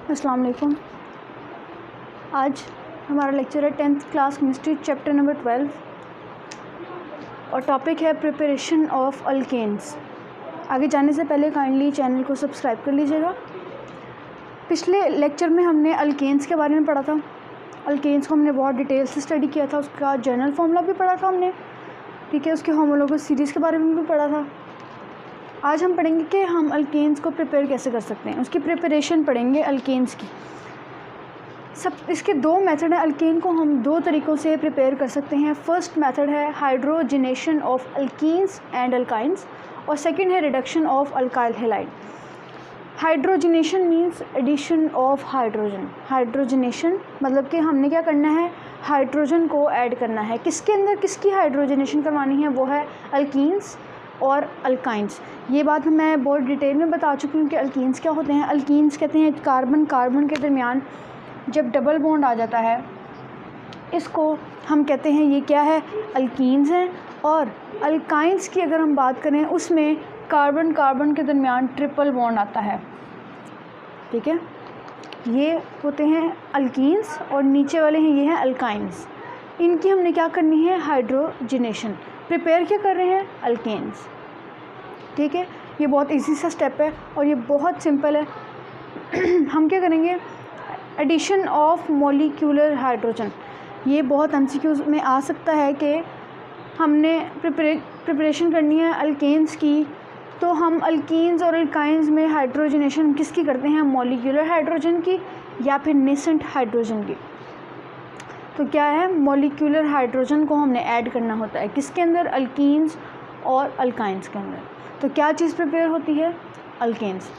अस्सलाम वालेकुम। आज हमारा लेक्चर है 10th class chemistry chapter number 12 और टॉपिक है प्रिपरेशन ऑफ अल्केन्स। आगे जाने से पहले काइंडली चैनल को सब्सक्राइब कर लीजिएगा। पिछले लेक्चर में हमने अल्केन्स के बारे में पढ़ा था। अल्केन्स को हमने बहुत डिटेल से स्टडी किया था, उसका जनरल फॉर्मूला भी पढ़ा था हमने, ठीक है। उसके होमोलोगस सीरीज़ के बारे में भी पढ़ा था। आज हम पढ़ेंगे कि हम अल्केन्स को प्रिपेयर कैसे कर सकते हैं, उसकी प्रिपरेशन पढ़ेंगे अल्केन्स की। इसके दो मेथड हैं। अल्केन को हम दो तरीक़ों से प्रिपेयर कर सकते हैं। फर्स्ट मेथड है hydrogenation of alkenes and alkynes और सेकंड है reduction of alkyl halide. Hydrogenation means addition of hydrogen. Hydrogenation मतलब कि हमने क्या करना है, हाइड्रोजन को ऐड करना है। किसके अंदर किसकी हाइड्रोजनेशन करवानी है, वो है अल्कीन्स और अल्काइंस। ये बात मैं बहुत डिटेल में बता चुकी हूँ कि अल्कीन्स क्या होते हैं। अल्कीन्स कहते हैं कार्बन कार्बन के दरमियान जब डबल बॉन्ड आ जाता है, इसको हम कहते हैं ये क्या है, अल्कीन्स हैं। और अल्काइंस की अगर हम बात करें, उसमें कार्बन कार्बन के दरमियान ट्रिपल बॉन्ड आता है, ठीक है। ये होते हैं अल्कीन्स और नीचे वाले हैं ये हैं अल्काइंस। इनकी हमने क्या करनी है, हाइड्रोजनेशन। प्रिपेयर क्या कर रहे हैं, अल्केन्स, ठीक है। ये बहुत इजी सा स्टेप है और ये बहुत सिंपल है। हम क्या करेंगे, एडिशन ऑफ मॉलिक्यूलर हाइड्रोजन। ये बहुत एमसीक्यूज में आ सकता है कि हमने प्रिपरेशन करनी है अल्केन्स की, तो हम अल्कीन्स और अल्काइंस में हाइड्रोजनेशन किसकी करते हैं, मॉलिक्यूलर हाइड्रोजन की या फिर नेसेंट हाइड्रोजन की। तो क्या है, मॉलिक्यूलर हाइड्रोजन को हमने ऐड करना होता है किसके अंदर, अल्कीन्स और अल्काइंस के अंदर। तो क्या चीज़ प्रिपेयर होती है, अल्केन्स।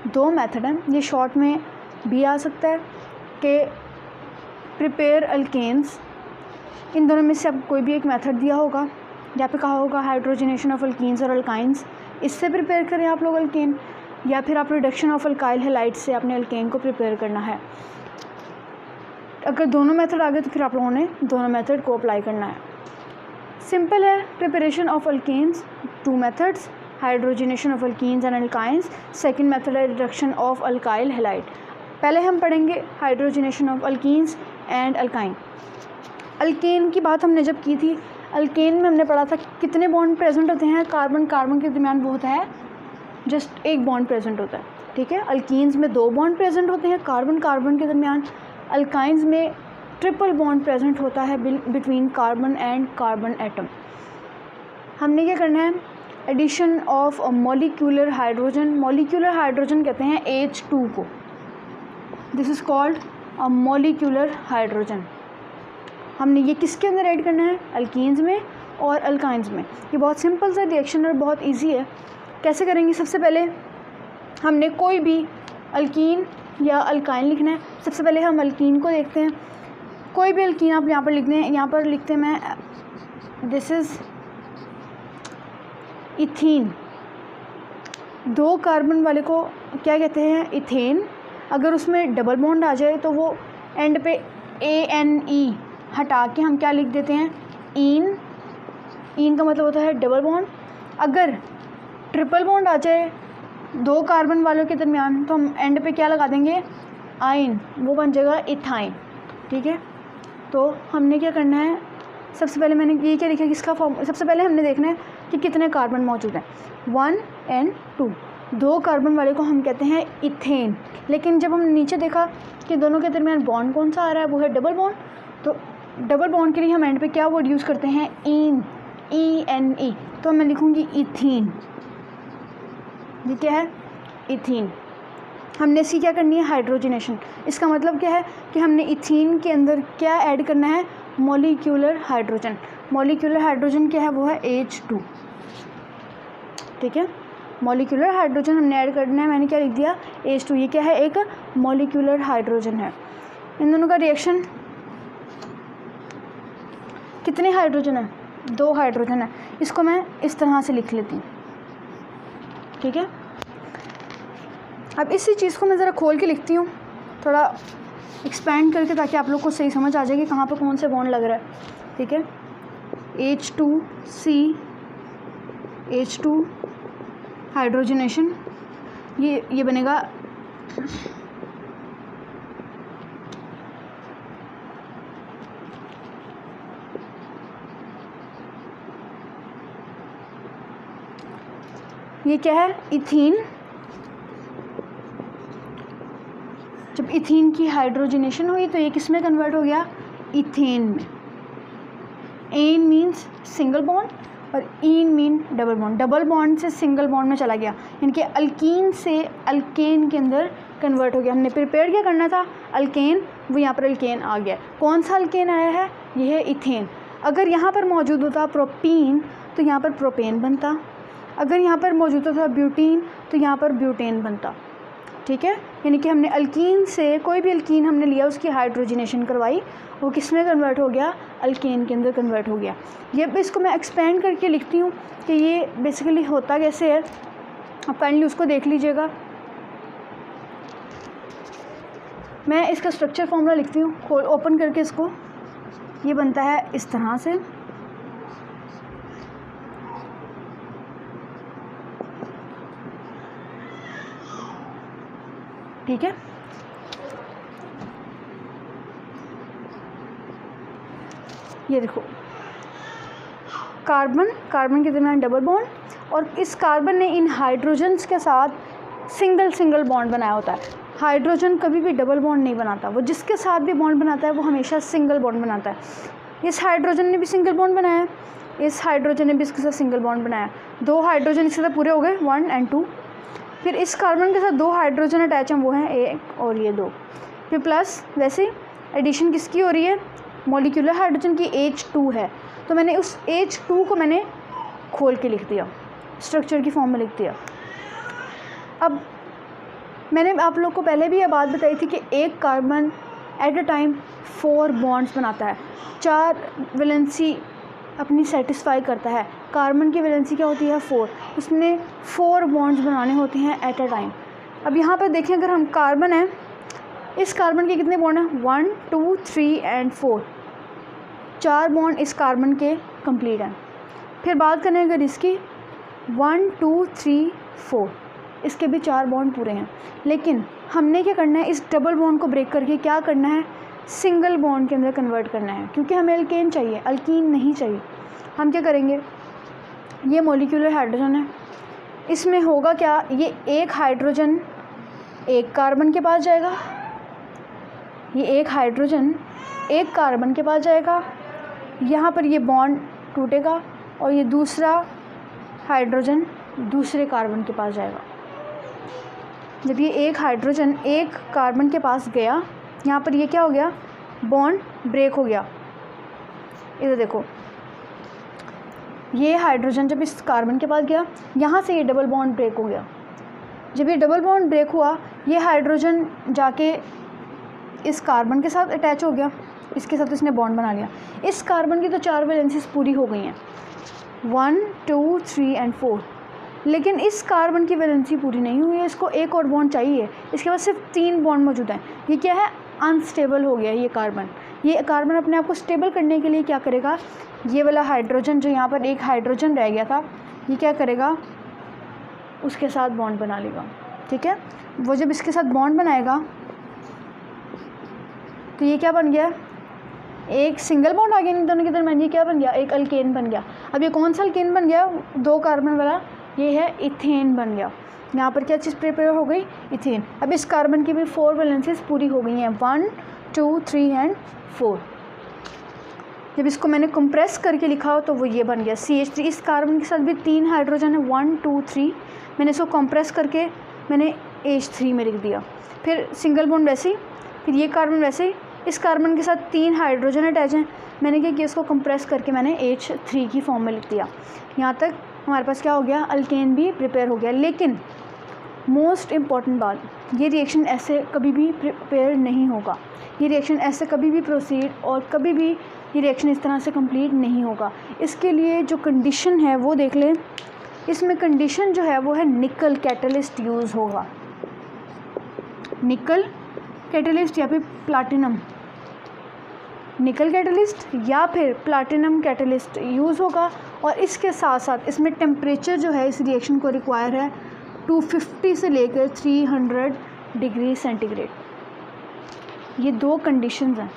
दो मेथड हैं, ये शॉर्ट में भी आ सकता है कि प्रिपेयर अल्केन्स। इन दोनों में से अब कोई भी एक मेथड दिया होगा, या फिर कहा होगा हाइड्रोजनेशन ऑफ अल्कीन्स और अल्काइंस, इससे प्रिपेयर करें आप लोग अल्केन, या फिर आप रिडक्शन ऑफ अल्काइल हैलाइड से अपने अल्केन को प्रिपेयर करना है। अगर दोनों मेथड आ गए तो फिर आप लोगों ने दोनों मेथड को अप्लाई करना है। सिंपल है preparation of alkanes, two methods, hydrogenation of alkenes and alkynes. Second method है रिडक्शन ऑफ अल्काइल हैलाइड। पहले हम पढ़ेंगे hydrogenation of alkenes and alkyne. Alkane की बात हमने जब की थी, अल्केन में हमने पढ़ा था कितने बॉन्ड प्रेजेंट होते हैं, कार्बन कार्बन के दरमियान वो होता है जस्ट एक बॉन्ड प्रेजेंट होता है, ठीक है। अल्कीन्स में दो बॉन्ड प्रेजेंट होते हैं कार्बन कार्बन के दरमियान। अल्काइंस में ट्रिपल बॉन्ड प्रेजेंट होता है between carbon and carbon atom. हमने क्या करना है, addition of molecular hydrogen. Molecular hydrogen कहते हैं H2 को, this is called a molecular hydrogen. हमने ये किसके अंदर ऐड करना है, अल्कीन्स में और अल्काइंस में। ये बहुत सिंपल सा रिएक्शन और बहुत इजी है। कैसे करेंगे, सबसे पहले हमने कोई भी अल्कीन या अल्काइन लिखना है। सबसे पहले हम अल्कीन को देखते हैं। कोई भी अल्कीन आप यहाँ पर लिख दें, यहाँ पर लिखते हैं मैं दिस इज़ इथीन। दो कार्बन वाले को क्या कहते हैं, इथेन। अगर उसमें डबल बॉन्ड आ जाए तो वो एंड पे ANE हटा के हम क्या लिख देते हैं, इन। इन का मतलब होता है डबल बॉन्ड। अगर ट्रिपल बॉन्ड आ जाए दो कार्बन वालों के दरमियान तो हम एंड पे क्या लगा देंगे, आइन, वो बन जाएगा इथाइन, ठीक है। तो हमने क्या करना है, सबसे पहले मैंने ये क्या लिखा, किसका फॉर्म, सबसे पहले हमने देखना है कि कितने कार्बन मौजूद हैं, 1 और 2। दो कार्बन वाले को हम कहते हैं इथेन। लेकिन जब हमने नीचे देखा कि दोनों के दरमियान बॉन्ड कौन सा आ रहा है, वो है डबल बॉन्ड। तो डबल बॉन्ड के लिए हम एंड पे क्या वर्ड यूज़ करते हैं, इन, ENE। तो मैं लिखूँगी इथीन। ये क्या है, इथीन। हमने इसकी क्या करनी है, हाइड्रोजनेशन। इसका मतलब क्या है कि हमने इथीन के अंदर क्या ऐड करना है, मॉलिक्यूलर हाइड्रोजन। मॉलिक्यूलर हाइड्रोजन क्या है, वो है H2, ठीक है। मॉलिक्यूलर हाइड्रोजन हमने ऐड करना है, मैंने क्या लिख दिया, H2। ये क्या है, एक मॉलिक्यूलर हाइड्रोजन है। इन दोनों का रिएक्शन, कितने हाइड्रोजन है, दो हाइड्रोजन है। इसको मैं इस तरह से लिख लेती हूँ, ठीक है। अब इसी चीज़ को मैं ज़रा खोल के लिखती हूँ, थोड़ा एक्सपैंड करके, ताकि आप लोग को सही समझ आ जाए कि कहाँ पर कौन से बॉन्ड लग रहा है, ठीक है। H2C, H2 हाइड्रोजनेशन, ये बनेगा ये क्या है, इथीन। जब इथीन की हाइड्रोजनेशन हुई तो ये किस में कन्वर्ट हो गया, इथेन में। एन मीन्स सिंगल बॉन्ड और ene mean double bond. Double bond से सिंगल बॉन्ड में चला गया, यानी कि अल्कीन से अल्केन के अंदर कन्वर्ट हो गया। हमने प्रिपेयर क्या करना था, अल्केन, वो यहाँ पर अल्केन आ गया। कौन सा अल्केन आया है, ये है इथेन। अगर यहाँ पर मौजूद होता प्रोपीन तो यहाँ पर प्रोपेन बनता, अगर यहाँ पर मौजूद होता ब्यूटीन तो यहाँ पर ब्यूटेन बनता। ठीक है, यानी कि हमने अल्कीन से कोई भी अल्कीन हमने लिया, उसकी हाइड्रोजनेशन करवाई, वो किस में कन्वर्ट हो गया, अल्केन के अंदर कन्वर्ट हो गया। ये इसको मैं एक्सपेंड करके लिखती हूँ कि ये बेसिकली होता कैसे है। आप काइंडली उसको देख लीजिएगा। मैं इसका स्ट्रक्चर फॉर्मूला लिखती हूँ, ओपन करके इसको। ये बनता है इस तरह से, ठीक है। ये देखो, कार्बन के दरमियान डबल बॉन्ड, और इस कार्बन ने इन हाइड्रोजन्स के साथ सिंगल बॉन्ड बनाया होता है। हाइड्रोजन कभी भी डबल बॉन्ड नहीं बनाता, वो जिसके साथ भी बॉन्ड बनाता है वो हमेशा सिंगल बॉन्ड बनाता है। इस हाइड्रोजन ने भी सिंगल बॉन्ड बनाया, इस हाइड्रोजन ने भी इसके साथ सिंगल बॉन्ड बनाया। 2 हाइड्रोजन इसके साथ पूरे हो गए, 1 और 2। फिर इस कार्बन के साथ 2 हाइड्रोजन अटैच हैं, वो हैं 1 और ये 2। फिर प्लस वैसे एडिशन किसकी हो रही है, मॉलिक्यूलर हाइड्रोजन की H2 है, तो मैंने उस H2 को मैंने खोल के लिख दिया, स्ट्रक्चर की फॉर्म में लिख दिया। अब मैंने आप लोग को पहले भी ये बात बताई थी कि एक carbon at a time 4 bonds बनाता है, 4 वैलेंसी अपनी सेटिस्फाई करता है। कार्बन की वैलेंसी क्या होती है, 4, उसने 4 बॉन्ड्स बनाने होते हैं एट अ टाइम। अब यहाँ पर देखें, अगर हम कार्बन है, इस कार्बन के कितने बॉन्ड हैं, 1, 2, 3 और 4, 4 बॉन्ड इस कार्बन के कंप्लीट हैं। फिर बात करें अगर इसकी, 1, 2, 3, 4, इसके भी 4 बॉन्ड पूरे हैं। लेकिन हमने क्या करना है, इस डबल बॉन्ड को ब्रेक करके क्या करना है, सिंगल बॉन्ड के अंदर कन्वर्ट करना है, क्योंकि हमें अल्केन चाहिए, अल्कीन नहीं चाहिए। हम क्या करेंगे, ये मॉलिक्यूलर हाइड्रोजन है, इसमें होगा क्या, ये एक हाइड्रोजन एक कार्बन के पास जाएगा, ये एक हाइड्रोजन एक कार्बन के पास जाएगा, यहाँ पर ये बॉन्ड टूटेगा और ये दूसरा हाइड्रोजन दूसरे कार्बन के पास जाएगा। जब ये एक हाइड्रोजन एक कार्बन के पास गया, यहाँ पर ये क्या हो गया, बॉन्ड ब्रेक हो गया। इधर देखो, ये हाइड्रोजन जब इस कार्बन के पास गया, यहाँ से ये डबल बॉन्ड ब्रेक हो गया। जब ये डबल बॉन्ड ब्रेक हुआ, ये हाइड्रोजन जाके इस कार्बन के साथ अटैच हो गया, इसके साथ इसने बॉन्ड बना लिया। इस कार्बन की तो 4 वैलेंसीज पूरी हो गई हैं, 1, 2, 3 और 4, लेकिन इस कार्बन की वैलेंसी पूरी नहीं हुई है, इसको एक और बॉन्ड चाहिए। इसके पास सिर्फ 3 बॉन्ड मौजूद हैं। ये क्या है, अनस्टेबल हो गया ये कार्बन। ये कार्बन अपने आप को स्टेबल करने के लिए क्या करेगा, ये वाला हाइड्रोजन जो यहाँ पर एक हाइड्रोजन रह गया था, ये क्या करेगा, उसके साथ बॉन्ड बना लेगा। ठीक है, वो जब इसके साथ बॉन्ड बनाएगा तो ये क्या बन गया, एक सिंगल बॉन्ड आ गया इन दोनों के दरमियान, ये क्या बन गया, एक अल्केन बन गया। अब ये कौन सा अल्केन बन गया, 2 कार्बन वाला, ये है इथेन बन गया। यहाँ पर क्या चीज़ प्रिपेयर हो गई, इथेन। अब इस कार्बन की भी 4 वैलेंसीज पूरी हो गई हैं, 1, 2, 3 और 4। जब इसको मैंने कंप्रेस करके लिखा हो तो वो ये बन गया CH3। इस कार्बन के साथ भी 3 हाइड्रोजन है, 1, 2, 3, मैंने इसको कंप्रेस करके मैंने H3 में लिख दिया। फिर सिंगल बॉन्ड वैसे ही, फिर ये कार्बन वैसे ही, इस कार्बन के साथ 3 हाइड्रोजन अटैच हैं, मैंने क्या किया, इसको कंप्रेस करके मैंने H3 की फॉर्म में लिख दिया। यहाँ तक हमारे पास क्या हो गया, अल्केन भी प्रिपेयर हो गया। लेकिन मोस्ट इम्पॉर्टेंट बात, ये रिएक्शन ऐसे कभी भी प्रिपेयर नहीं होगा, ये रिएक्शन ऐसे कभी भी प्रोसीड और कभी भी ये रिएक्शन इस तरह से कंप्लीट नहीं होगा। इसके लिए जो कंडीशन है वो देख लें। इसमें कंडीशन जो है वो है निकल कैटलिस्ट यूज़ होगा, निकल कैटलिस्ट या फिर प्लाटिनम, निकल कैटलिस्ट या फिर प्लाटिनम कैटलिस्ट यूज़ होगा। और इसके साथ साथ इसमें टेम्परेचर जो है इस रिएक्शन को रिक्वायर है 250 से लेकर 300 डिग्री सेंटीग्रेड। ये 2 कंडीशंस हैं,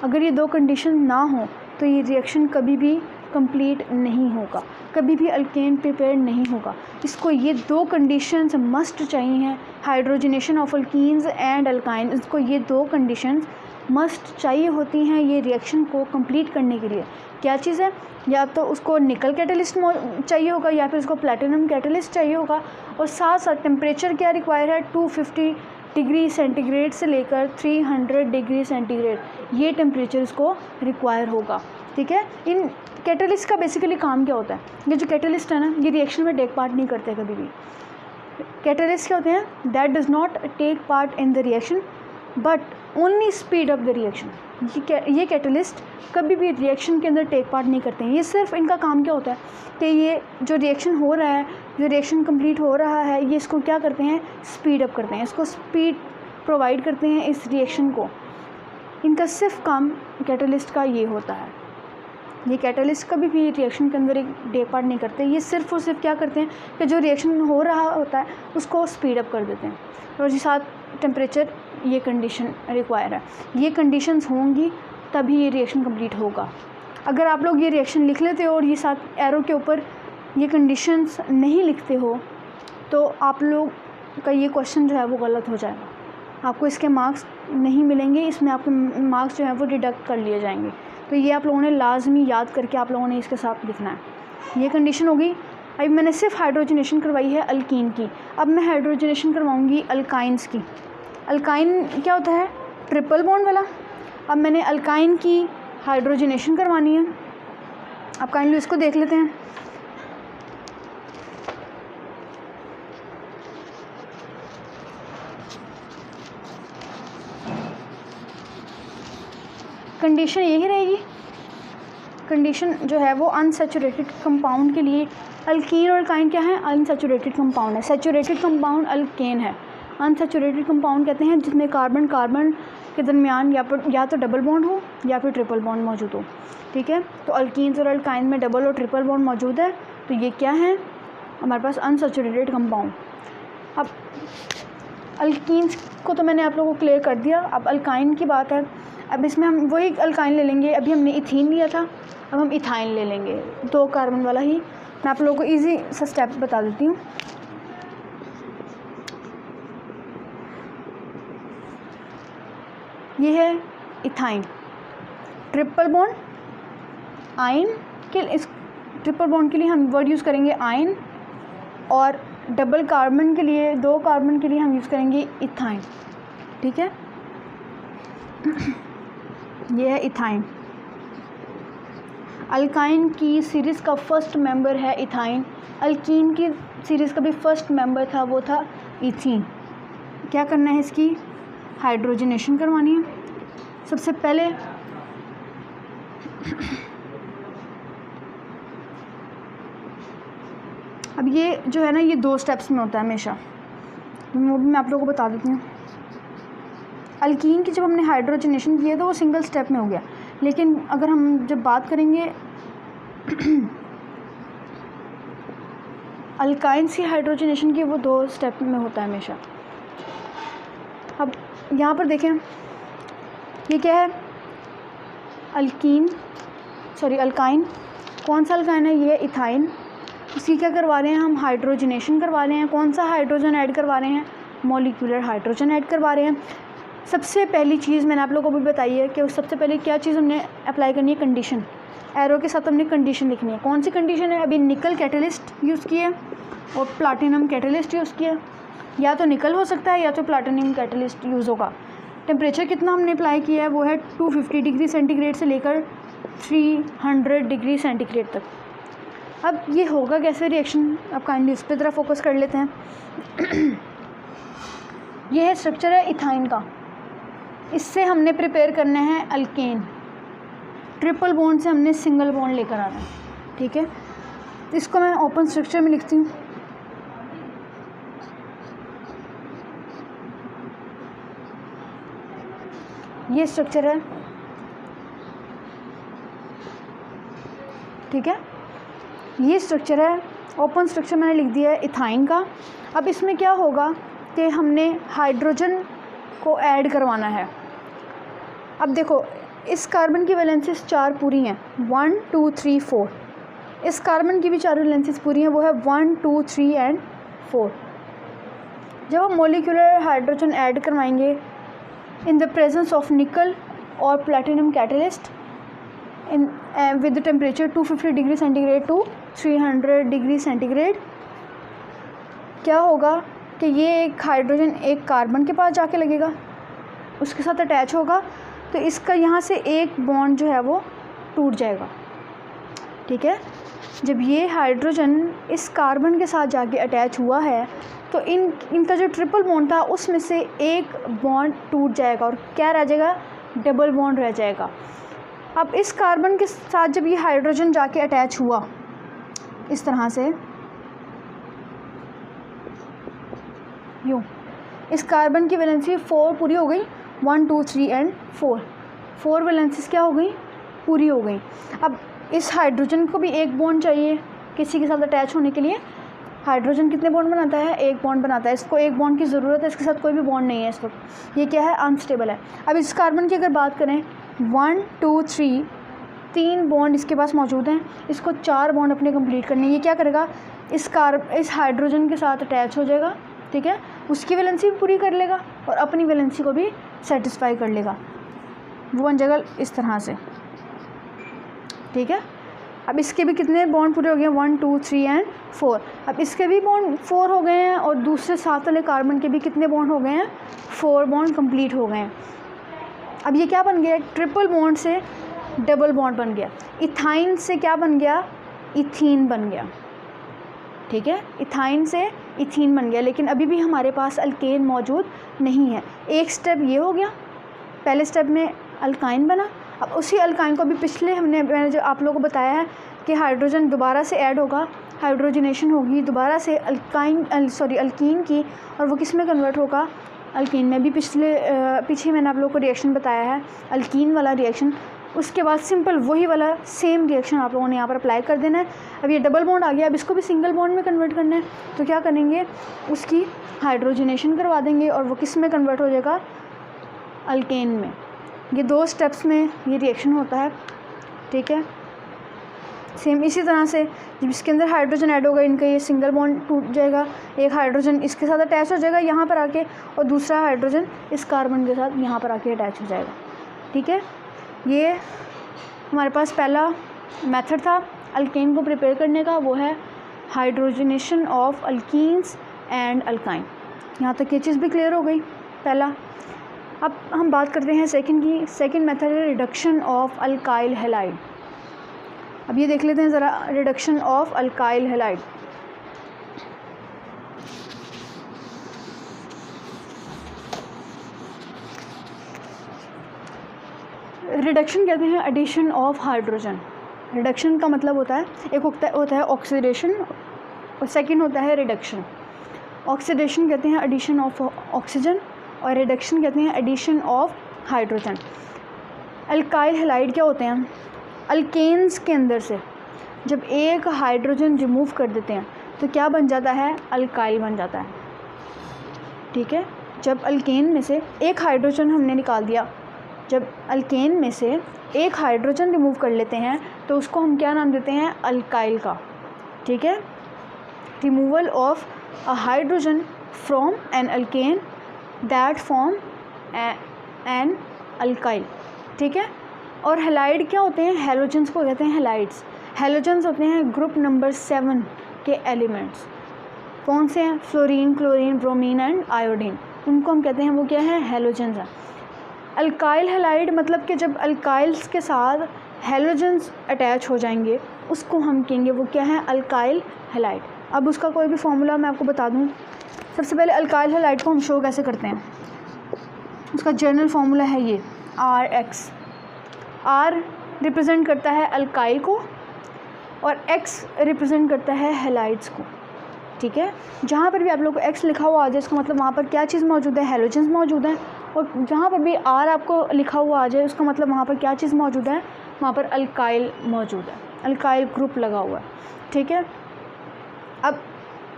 अगर ये 2 कंडीशन ना हो तो ये रिएक्शन कभी भी कंप्लीट नहीं होगा, कभी भी अल्केन प्रिपेयर नहीं होगा। इसको ये दो कंडीशंस मस्ट चाहिए हैं, hydrogenation of alkenes and alkyne, इसको ये दो कंडीशंस मस्ट चाहिए होती हैं ये रिएक्शन को कंप्लीट करने के लिए। क्या चीज़ है, या तो उसको निकल कैटलिस्ट चाहिए होगा या फिर उसको प्लैटिनम कैटलिस्ट चाहिए होगा, और साथ साथ टेम्परेचर क्या रिक्वायर है, 250 डिग्री सेंटीग्रेड से लेकर 300 डिग्री सेंटीग्रेड, ये टेम्परेचर इसको रिक्वायर होगा। ठीक है, इन कैटलिस्ट का बेसिकली काम क्या होता है, ये जो कैटलिस्ट है ना, ये रिएक्शन में टेक पार्ट नहीं करते कभी भी। कैटलिस्ट क्या होते हैं, that does not take part in the reaction but only speed up the reaction. ये कैटलिस्ट कभी भी रिएक्शन के अंदर टेक पार्ट नहीं करते हैं। ये सिर्फ इनका काम क्या होता है कि ये जो रिएक्शन हो रहा है, जो रिएक्शन कंप्लीट हो रहा है, ये इसको क्या करते हैं, स्पीड अप करते हैं, इसको स्पीड प्रोवाइड करते हैं इस रिएक्शन को। इनका सिर्फ काम कैटलिस्ट का ये होता है। ये कैटलिस्ट कभी भी रिएक्शन के अंदर एक टेक पार्ट नहीं करते, ये सिर्फ और सिर्फ क्या करते हैं कि जो रिएक्शन हो रहा होता है उसको स्पीड अप कर देते हैं, और जी साथ टेम्परेचर, ये कंडीशन रिक्वायर है। ये कंडीशंस होंगी तभी ये रिएक्शन कंप्लीट होगा। अगर आप लोग ये रिएक्शन लिख लेते हो और ये साथ एरो के ऊपर ये कंडीशंस नहीं लिखते हो तो आप लोग का ये क्वेश्चन जो है वो गलत हो जाएगा, आपको इसके मार्क्स नहीं मिलेंगे, इसमें आपके मार्क्स जो है वो डिडक्ट कर लिए जाएंगे। तो ये आप लोगों ने लाजमी याद करके आप लोगों ने इसके साथ लिखना है। ये कंडीशन होगी। अभी मैंने सिर्फ हाइड्रोजनेशन करवाई है अल्कीन की, अब मैं हाइड्रोजनेशन करवाऊँगी अल्काइंस की। अल्काइन क्या होता है, ट्रिपल बॉन्ड वाला। अब मैंने अल्काइन की हाइड्रोजनेशन करवानी है। अब काइंडली इसको देख लेते हैं। कंडीशन यही रहेगी, कंडीशन जो है वो अनसैचुरेटेड कंपाउंड के लिए। अल्कीन और अल्काइन क्या है, अनसैचुरेटेड कंपाउंड है। सैचुरेटेड कंपाउंड अल्केन है, अनसैचुरेटेड कंपाउंड कहते हैं जिसमें कार्बन कार्बन के दरमियान या तो डबल बॉन्ड हो या फिर ट्रिपल बॉन्ड मौजूद हो। ठीक है, तो अल्कीन्स और अल्काइन में डबल और ट्रिपल बॉन्ड मौजूद है, तो ये क्या है हमारे पास, अनसैचुरेटेड कंपाउंड। अब अल्कीन्स को तो मैंने आप लोगों को क्लियर कर दिया, अब अल्काइन की बात है। अब इसमें हम वही अल्काइन ले लेंगे, अभी हमने इथीन लिया था, अब हम इथाइन ले लेंगे, 2 कार्बन वाला ही। मैं आप लोगों को ईजी सा स्टेप बता देती हूँ। ये है इथाइन, ट्रिपल बॉन्ड आयन के, इस ट्रिपल बॉन्ड के लिए हम वर्ड यूज़ करेंगे आयन, और डबल कार्बन के लिए, 2 कार्बन के लिए हम यूज़ करेंगे इथाइन। ठीक है, ये है इथाइन। अल्काइन की सीरीज़ का फर्स्ट मेंबर है इथाइन, अल्कीन की सीरीज़ का भी फर्स्ट मेंबर था, वो था इथीन। क्या करना है, इसकी हाइड्रोजनेशन करवानी है। सबसे पहले अब ये जो है ना, ये 2 स्टेप्स में होता है हमेशा, वो भी मैं आप लोगों को बता देती हूँ। अल्कीन की जब हमने हाइड्रोजनेशन किया तो वो सिंगल स्टेप में हो गया, लेकिन अगर हम जब बात करेंगे अल्काइंस की हाइड्रोजनेशन की, वो 2 स्टेप में होता है हमेशा। अब यहाँ पर देखें, ये क्या है, अल्काइन। कौन सा अल्काइन है, ये है इथाइन। इसकी क्या करवा रहे हैं हम, हाइड्रोजनेशन करवा रहे हैं। कौन सा हाइड्रोजन ऐड करवा रहे हैं, मॉलिक्यूलर हाइड्रोजन ऐड करवा रहे हैं। सबसे पहली चीज़ मैंने आप लोगों को भी बताई है कि सबसे पहले क्या चीज़ हमने अप्लाई करनी है, कंडीशन। एरो के साथ हमने कंडीशन लिखनी है। कौन सी कंडीशन है, अभी निकल कैटलिस्ट यूज़ किए और प्लाटिनम कैटलिस्ट यूज़ किया, या तो निकल हो सकता है या तो प्लाटिनम कैटलिस्ट यूज़ होगा। टेम्परेचर कितना हमने अप्लाई किया है, वो है 250 डिग्री सेंटीग्रेड से लेकर 300 डिग्री सेंटीग्रेड तक। अब ये होगा कैसे रिएक्शन, अब काइंडली उस पर ज़रा फोकस कर लेते हैं। ये है स्ट्रक्चर है इथाइन का, इससे हमने प्रिपेयर करना है अल्केन। ट्रिपल बॉन्ड से हमने सिंगल बॉन्ड लेकर आना है। ठीक है, इसको मैं ओपन स्ट्रक्चर में लिखती हूँ। ये स्ट्रक्चर है, ठीक है, ये स्ट्रक्चर है। ओपन स्ट्रक्चर मैंने लिख दिया है इथाइन का। अब इसमें क्या होगा कि हमने हाइड्रोजन को ऐड करवाना है। अब देखो, इस कार्बन की वैलेंसीज 4 पूरी हैं, 1 2 3 4। इस कार्बन की भी 4 वैलेंसीज पूरी हैं, वो है 1 2 3 एंड 4। जब हम मोलिकुलर हाइड्रोजन ऐड करवाएंगे in the presence of nickel और platinum catalyst in with the temperature 250 degree centigrade to 300 degree centigrade, क्या होगा कि ये एक हाइड्रोजन एक कार्बन के पास जाके लगेगा, उसके साथ अटैच होगा, तो इसका यहाँ से एक बॉन्ड जो है वो टूट जाएगा। ठीक है, जब ये हाइड्रोजन इस कार्बन के साथ जाके अटैच हुआ है तो इनका जो ट्रिपल बॉन्ड था उसमें से एक बॉन्ड टूट जाएगा और क्या रह जाएगा, डबल बॉन्ड रह जाएगा। अब इस कार्बन के साथ जब ये हाइड्रोजन जाके अटैच हुआ इस तरह से यूँ, इस कार्बन की वैलेंसी 4 पूरी हो गई, 1 2 3 एंड 4 वैलेंसीज क्या हो गई, पूरी हो गई। अब इस हाइड्रोजन को भी एक बॉन्ड चाहिए किसी के साथ अटैच होने के लिए। हाइड्रोजन कितने बॉन्ड बनाता है, एक बॉन्ड बनाता है, इसको एक बॉन्ड की ज़रूरत है, इसके साथ कोई भी बॉन्ड नहीं है इस वक्त, ये क्या है, अनस्टेबल है। अब इस कार्बन की अगर बात करें 1 2 3 3 बॉन्ड इसके पास मौजूद हैं, इसको 4 बॉन्ड अपने कंप्लीट करने, ये क्या करेगा, इस हाइड्रोजन के साथ अटैच हो जाएगा। ठीक है, उसकी वैलेंसी भी पूरी कर लेगा और अपनी वैलेंसी को भी सेटिस्फाई कर लेगा, वो बन जाएगा इस तरह से। ठीक है, अब इसके भी कितने बॉन्ड पूरे हो गए, 1 2 3 एंड 4। अब इसके भी बॉन्ड 4 हो गए हैं और दूसरे साथ वाले कार्बन के भी कितने बॉन्ड हो गए हैं, 4 बॉन्ड कंप्लीट हो गए हैं। अब ये क्या बन गया, ट्रिपल बॉन्ड से डबल बॉन्ड बन गया। इथाइन से क्या बन गया, इथीन बन गया। ठीक है, इथाइन से इथीन बन गया, लेकिन अभी भी हमारे पास अल्केन मौजूद नहीं है। एक स्टेप ये हो गया, पहले स्टेप में अल्काइन बना। अब उसी अल्काइन को भी मैंने जो आप लोगों को बताया है कि हाइड्रोजन दोबारा से ऐड होगा, हाइड्रोजनेशन होगी दोबारा से अल्कीन की, और वो किस में कन्वर्ट होगा, अल्कीन में। भी पीछे मैंने आप लोगों को रिएक्शन बताया है, अल्कीन वाला रिएक्शन। उसके बाद सिंपल वही वाला सेम रिएक्शन आप लोगों ने यहाँ पर अप्लाई कर देना है। अब ये डबल बॉन्ड आ गया, अब इसको भी सिंगल बॉन्ड में कन्वर्ट करना है, तो क्या करेंगे, उसकी हाइड्रोजनेशन करवा देंगे और वो किस में कन्वर्ट हो जाएगा, अल्केन में। ये 2 स्टेप्स में ये रिएक्शन होता है। ठीक है, सेम इसी तरह से जब इसके अंदर हाइड्रोजन ऐड होगा, इनका ये सिंगल बॉन्ड टूट जाएगा, एक हाइड्रोजन इसके साथ अटैच हो जाएगा यहाँ पर आके, और दूसरा हाइड्रोजन इस कार्बन के साथ यहाँ पर आके अटैच हो जाएगा। ठीक है, ये हमारे पास पहला मेथड था अल्केन को प्रिपेयर करने का, वो है hydrogenation of alkenes and alkyne. यहाँ तक ये चीज़ भी क्लियर हो गई पहला। अब हम बात करते हैं सेकंड की। सेकंड मेथड है रिडक्शन ऑफ अल्काइल हैलाइड। अब ये देख लेते हैं ज़रा, reduction of alkyl halide. Reduction कहते हैं एडिशन ऑफ हाइड्रोजन। रिडक्शन का मतलब होता है, एक होता है ऑक्सीडेशन और सेकंड होता है रिडक्शन। ऑक्सीडेशन कहते हैं एडिशन ऑफ ऑक्सीजन और रिडक्शन कहते हैं addition of hydrogen. Alkyl halide क्या होते हैं, अल्केन्स के अंदर से जब एक हाइड्रोजन रिमूव कर देते हैं तो क्या बन जाता है, अल्काइल बन जाता है। ठीक है, जब अल्केन में से एक हाइड्रोजन हमने निकाल दिया, जब अल्केन में से एक हाइड्रोजन रिमूव कर लेते हैं तो उसको हम क्या नाम देते हैं, अल्काइल का। ठीक है, removal of a hydrogen from an alkane that form an alkyl. ठीक है, और हैलाइड क्या होते हैं, हैलोजन्स को कहते हैं हैलाइड्स। हैलोजन्स होते हैं ग्रुप नंबर 7 के एलिमेंट्स। कौन से हैं, fluorine, chlorine, bromine and iodine, उनको हम कहते हैं वो क्या है, हैलोजन्स हैं। अल्काइल हैलाइड मतलब कि जब अल्काइल्स के साथ हैलोजन्स अटैच हो जाएंगे उसको हम कहेंगे वो क्या है, अल्काइल हैलाइड। अब उसका कोई भी फॉर्मूला मैं आपको बता दूं। सबसे पहले अल्काइल हैलाइड को हम शो कैसे करते हैं, उसका जनरल फार्मूला है ये RX। R रिप्रेजेंट करता है अल्काइल को और X रिप्रेजेंट करता है हैलाइड्स को। ठीक है, जहाँ पर भी आप लोग को X लिखा हुआ आ जाए उसका मतलब वहाँ पर क्या चीज़ मौजूद है, हैलोजन्स मौजूद हैं, और जहाँ पर भी R आपको लिखा हुआ आ जाए उसका मतलब वहाँ पर क्या चीज़ मौजूद है, वहाँ पर अल्काइल मौजूद है, अल्काइल ग्रुप लगा हुआ है। ठीक है, अब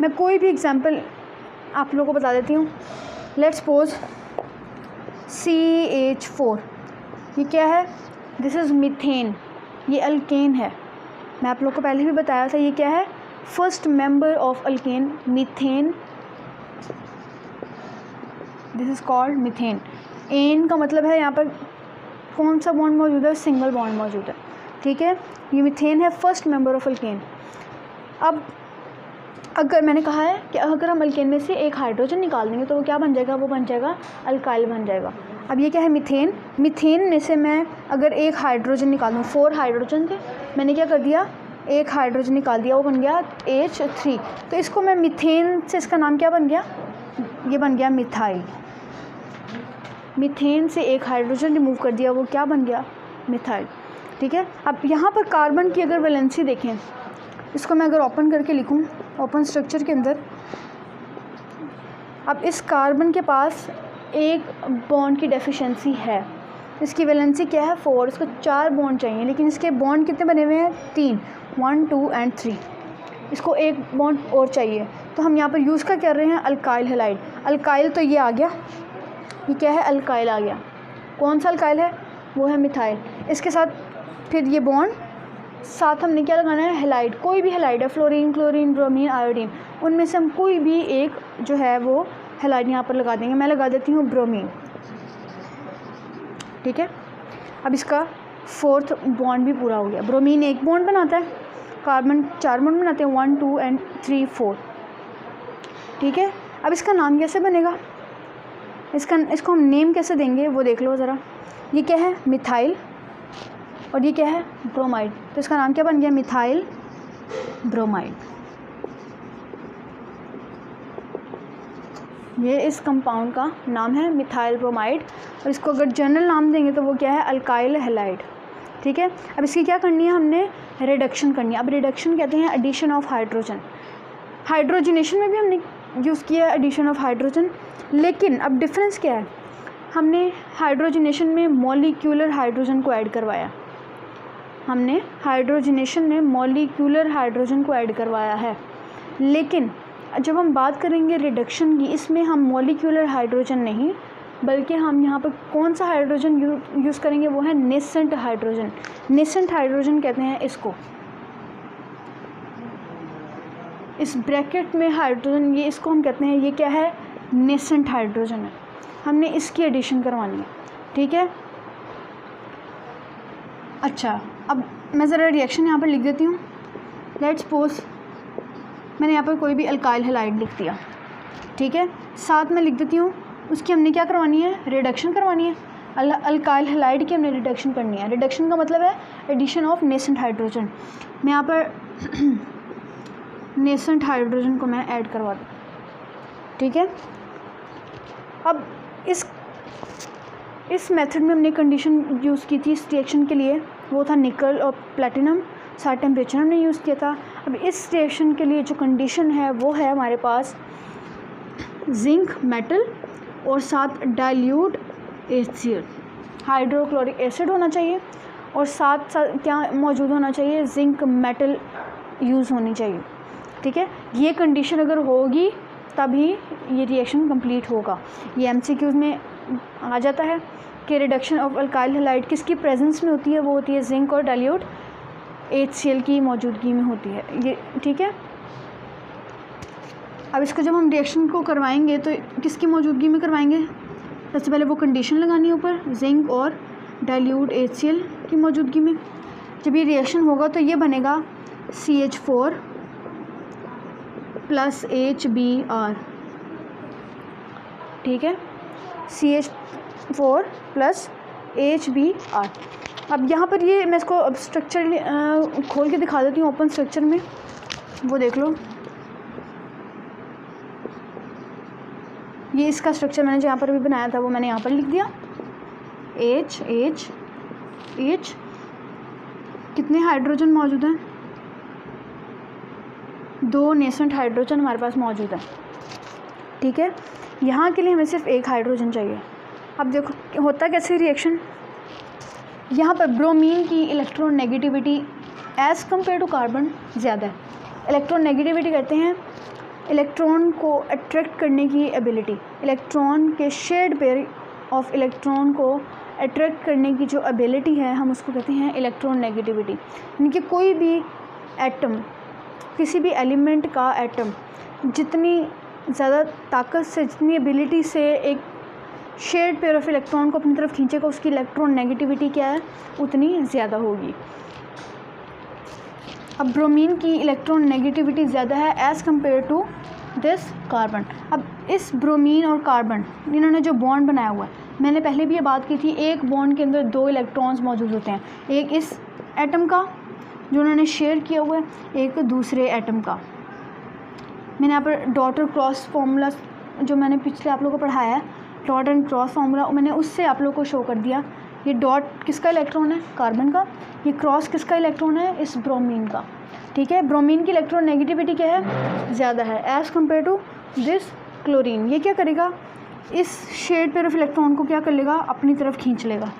मैं कोई भी एग्जांपल आप लोगों को बता देती हूँ। लेट्स सपोज CH4, ये क्या है, दिस इज़ मीथेन, ये अल्केन है। मैं आप लोग को पहले भी बताया था ये क्या है, first member of alkane methane, this is called methane. N का मतलब है यहाँ पर कौन सा बॉन्ड मौजूद है, सिंगल बॉन्ड मौजूद है, ठीक है। ये मीथेन है फर्स्ट मेंबर ऑफ अल्केन। अब अगर मैंने कहा है कि अगर हम अल्केन में से एक हाइड्रोजन निकाल देंगे तो वो क्या बन जाएगा, वो बन जाएगा अल्काइल बन जाएगा। अब ये क्या है, मीथेन। मीथेन में से मैं अगर एक हाइड्रोजन निकाल दूँ, 4 हाइड्रोजन थे, मैंने क्या कर दिया, एक हाइड्रोजन निकाल दिया, वो बन गया H3। तो इसको मैं मीथेन से, इसका नाम क्या बन गया, ये बन गया मिथाइल। मीथेन से एक हाइड्रोजन रिमूव कर दिया, वो क्या बन गया, मिथाइल, ठीक है। अब यहाँ पर कार्बन की अगर वैलेंसी देखें, इसको मैं अगर ओपन करके लिखूँ ओपन स्ट्रक्चर के अंदर, अब इस कार्बन के पास एक बॉन्ड की डेफिशिएंसी है, इसकी वैलेंसी क्या है 4, इसको 4 बॉन्ड चाहिए, लेकिन इसके बॉन्ड कितने बने हुए हैं 3, 1 2 एंड 3, इसको एक बॉन्ड और चाहिए। तो हम यहाँ पर यूज़ क्या कर रहे हैं, अल्काइल हैलाइड। अल्काइल तो ये आ गया, ये क्या है, अल्काइल आ गया। कौन सा अल्काइल है, वो है मिथाइल। इसके साथ फिर ये बॉन्ड, साथ हमने क्या लगाना है, हैलाइड, कोई भी हैलाइड है, फ्लोरीन, क्लोरीन, ब्रोमीन, आयोडीन, उनमें से हम कोई भी एक जो है वो हैलाइड यहाँ पर लगा देंगे। मैं लगा देती हूँ ब्रोमीन, ठीक है। अब इसका 4th बॉन्ड भी पूरा हो गया। ब्रोमीन एक बॉन्ड बनाता है, कार्बन 4 बॉन्ड बनाते हैं, 1 2 एंड 3 4, ठीक है। अब इसका नाम कैसे बनेगा, इसको हम नेम कैसे देंगे वो देख लो ज़रा। ये क्या है, मिथाइल, और ये क्या है, ब्रोमाइड। तो इसका नाम क्या बन गया, मिथाइल ब्रोमाइड। ये इस कंपाउंड का नाम है मिथाइल ब्रोमाइड, और इसको अगर जनरल नाम देंगे तो वो क्या है, अल्काइल हैलाइड, ठीक है। अब इसकी क्या करनी है, हमने रिडक्शन करनी है। अब रिडक्शन कहते हैं एडिशन ऑफ हाइड्रोजन। हाइड्रोजनेशन में भी हमने यूज़ किया है एडिशन ऑफ हाइड्रोजन, लेकिन अब डिफरेंस क्या है, हमने हाइड्रोजनेशन में मॉलिक्यूलर हाइड्रोजन को ऐड करवाया, हमने हाइड्रोजनेशन में मॉलिक्यूलर हाइड्रोजन को ऐड करवाया है। लेकिन जब हम बात करेंगे रिडक्शन की, इसमें हम मॉलिक्यूलर हाइड्रोजन नहीं, बल्कि हम यहाँ पर कौन सा हाइड्रोजन यूज़ करेंगे, वो है नेसेंट हाइड्रोजन। नेसेंट हाइड्रोजन कहते हैं इसको, इस ब्रैकेट में हाइड्रोजन, ये इसको हम कहते हैं, ये क्या है, नेसेंट हाइड्रोजन है। हमने इसकी एडिशन करवानी है, ठीक है। अच्छा, अब मैं ज़रा रिएक्शन यहाँ पर लिख देती हूँ। लेट्स सपोज मैंने यहाँ पर कोई भी अल्काइल हैलाइड लिख दिया, ठीक है। साथ में लिख देती हूँ उसकी हमने क्या करवानी है, रिडक्शन करवानी है। अल्काइल हैलाइड की हमने रिडक्शन करनी है। रिडक्शन का मतलब है एडिशन ऑफ नेसेंट हाइड्रोजन। मैं यहाँ पर नेसेंट हाइड्रोजन को मैं ऐड करवा दूँ, ठीक है। अब इस मेथड में हमने कंडीशन यूज़ की थी इस रिएक्शन के लिए, वो था निकल और प्लेटिनम, साथ टेम्परेचर हमने यूज़ किया था। अब इस रिएक्शन के लिए जो कंडीशन है वो है हमारे पास जिंक मेटल और साथ डाइल्यूट HCl, हाइड्रोक्लोरिक एसिड होना चाहिए, और साथ साथ क्या मौजूद होना चाहिए, जिंक मेटल यूज़ होनी चाहिए, ठीक है। ये कंडीशन अगर होगी तभी ये रिएक्शन कंप्लीट होगा। ये MCQs में आ जाता है कि रिडक्शन ऑफ अल्काइल हैलाइड किसकी प्रेजेंस में होती है, वो होती है जिंक और डाइल्यूट HCl की मौजूदगी में होती है, ये ठीक है। अब इसको जब हम रिएक्शन को करवाएंगे तो किसकी मौजूदगी में करवाएंगे, सबसे पहले वो कंडीशन लगानी है ऊपर, जिंक और डाइल्यूट HCl की मौजूदगी में। जब ये रिएक्शन होगा तो ये बनेगा CH4 प्लस HBr, ठीक है, CH4 प्लस HBr। अब यहाँ पर ये मैं इसको अब स्ट्रक्चर खोल के दिखा देती हूँ ओपन स्ट्रक्चर में, वो देख लो। ये इसका स्ट्रक्चर मैंने जहाँ पर भी बनाया था वो मैंने यहाँ पर लिख दिया, H H H। कितने हाइड्रोजन मौजूद हैं, 2 नेसेंट हाइड्रोजन हमारे पास मौजूद है, ठीक है। यहाँ के लिए हमें सिर्फ एक हाइड्रोजन चाहिए। अब देखो होता कैसे रिएक्शन, यहाँ पर ब्रोमीन की electron negativity as compare to carbon ज़्यादा है। इलेक्ट्रॉन नेगेटिविटी कहते हैं इलेक्ट्रॉन को अट्रैक्ट करने की एबिलिटी, इलेक्ट्रॉन के शेड पेयर ऑफ इलेक्ट्रॉन को अट्रैक्ट करने की जो एबिलिटी है हम उसको कहते हैं इलेक्ट्रोनेगेटिविटी। यानी कि कोई भी एटम, किसी भी एलिमेंट का एटम जितनी ज़्यादा ताकत से, जितनी एबिलिटी से एक शेयर्ड पेयर ऑफ इलेक्ट्रॉन को अपनी तरफ खींचेगा, उसकी इलेक्ट्रोनेगेटिविटी क्या है, उतनी ज़्यादा होगी। अब ब्रोमीन की इलेक्ट्रोनेगेटिविटी ज़्यादा है as compare to this carbon. अब इस ब्रोमीन और कार्बन इन्होंने जो बॉन्ड बनाया हुआ है, मैंने पहले भी ये बात की थी, एक बॉन्ड के अंदर 2 इलेक्ट्रॉन्स मौजूद होते हैं, एक इस एटम का जो उन्होंने शेयर किया हुआ है, एक दूसरे एटम का। मैंने यहाँ पर डॉट और क्रॉस फार्मूला जो मैंने पिछले आप लोगों को पढ़ाया है, डॉट एंड क्रॉस फार्मूला, मैंने उससे आप लोगों को शो कर दिया। ये डॉट किसका इलेक्ट्रॉन है, कार्बन का, ये क्रॉस किसका इलेक्ट्रॉन है, इस ब्रोमीन का। ठीक है, ब्रोमीन की इलेक्ट्रोनेगेटिविटी क्या है, ज़्यादा है as compare to this chlorine. ये क्या करेगा, इस शेड पेयर ऑफ इलेक्ट्रॉन को क्या कर लेगा, अपनी तरफ खींच लेगा,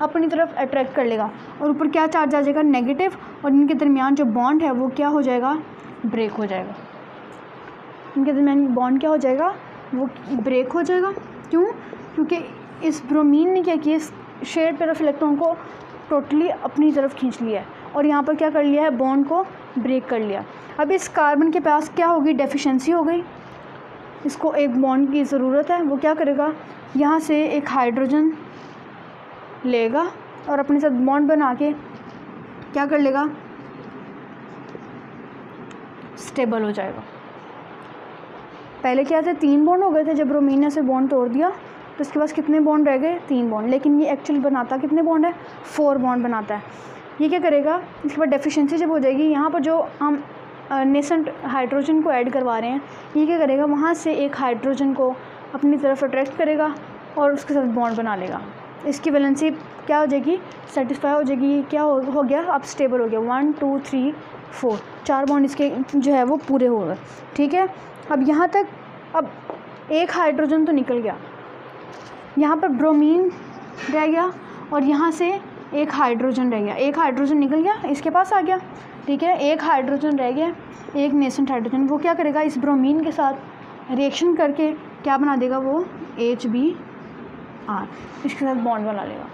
अपनी तरफ अट्रैक्ट कर लेगा, और ऊपर क्या चार्ज आ जाएगा, नेगेटिव, और इनके दरमियान जो बॉन्ड है वो क्या हो जाएगा, ब्रेक हो जाएगा। इनके दरमियान बॉन्ड क्या हो जाएगा, वो ब्रेक हो जाएगा। क्यों, क्योंकि इस ब्रोमीन ने क्या किया, इस शेड पेयर ऑफ इलेक्ट्रॉन को टोटली अपनी तरफ खींच लिया है, और यहाँ पर क्या कर लिया है, बॉन्ड को ब्रेक कर लिया। अब इस कार्बन के पास क्या होगी, डेफिशिएंसी हो गई, इसको एक बॉन्ड की ज़रूरत है। वो क्या करेगा, यहाँ से एक हाइड्रोजन लेगा और अपने साथ बॉन्ड बना के क्या कर लेगा, स्टेबल हो जाएगा। पहले क्या थे, 3 बॉन्ड हो गए थे, जब ब्रोमीन ने से बॉन्ड तोड़ दिया तो इसके पास कितने बॉन्ड रह गए, 3 बॉन्ड, लेकिन ये एक्चुअली बनाता कितने बॉन्ड है, 4 बॉन्ड बनाता है। ये क्या करेगा, इसके बाद डेफिशिएंसी जब हो जाएगी, यहाँ पर जो हम नेसेंट हाइड्रोजन को ऐड करवा रहे हैं, ये क्या करेगा, वहाँ से एक हाइड्रोजन को अपनी तरफ अट्रैक्ट करेगा और उसके साथ बॉन्ड बना लेगा। इसकी वैलेंसी क्या हो जाएगी, सेटिस्फाई हो जाएगी। क्या हो गया, अब स्टेबल हो गया, 1 2 3 4, 4 बॉन्ड इसके जो है वो पूरे हो गए। ठीक है, अब यहाँ तक, अब एक हाइड्रोजन तो निकल गया, यहाँ पर ब्रोमीन रह गया और यहाँ से एक हाइड्रोजन रह गया, एक हाइड्रोजन निकल गया, इसके पास आ गया। ठीक है, एक हाइड्रोजन रह गया, एक नेसेंट हाइड्रोजन, वो क्या करेगा, इस ब्रोमीन के साथ रिएक्शन करके क्या बना देगा, वो HBr, इसके साथ बॉन्ड बना लेगा।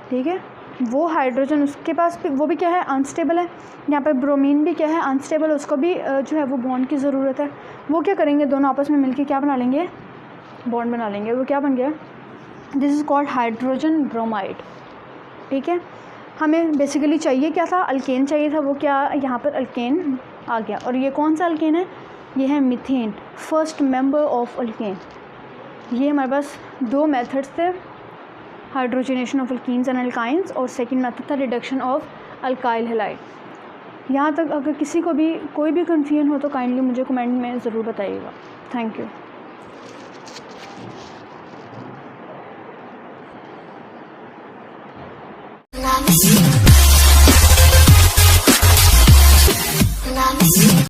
ठीक है, वो हाइड्रोजन उसके पास भी, वो भी क्या है, अनस्टेबल है। यहाँ पर ब्रोमीन भी क्या है, अनस्टेबल, उसको भी जो है वो बॉन्ड की ज़रूरत है। वो क्या करेंगे, दोनों आपस में मिलके क्या बना लेंगे, बॉन्ड बना लेंगे। वो क्या बन गया, this is called hydrogen bromide. ठीक है, हमें बेसिकली चाहिए क्या था, अल्केन चाहिए था, वो क्या, यहाँ पर अल्केन आ गया। और ये कौन सा अल्केन है, ये है methane, first member of alkane. ये हमारे पास 2 मेथड्स थे, hydrogenation of alkenes and alkynes, और सेकंड मेथड था रिडक्शन ऑफ अल्काइल हैलाइड। यहाँ तक अगर किसी को भी कोई भी कन्फ्यूजन हो तो काइंडली मुझे कमेंट में ज़रूर बताइएगा। Thank you.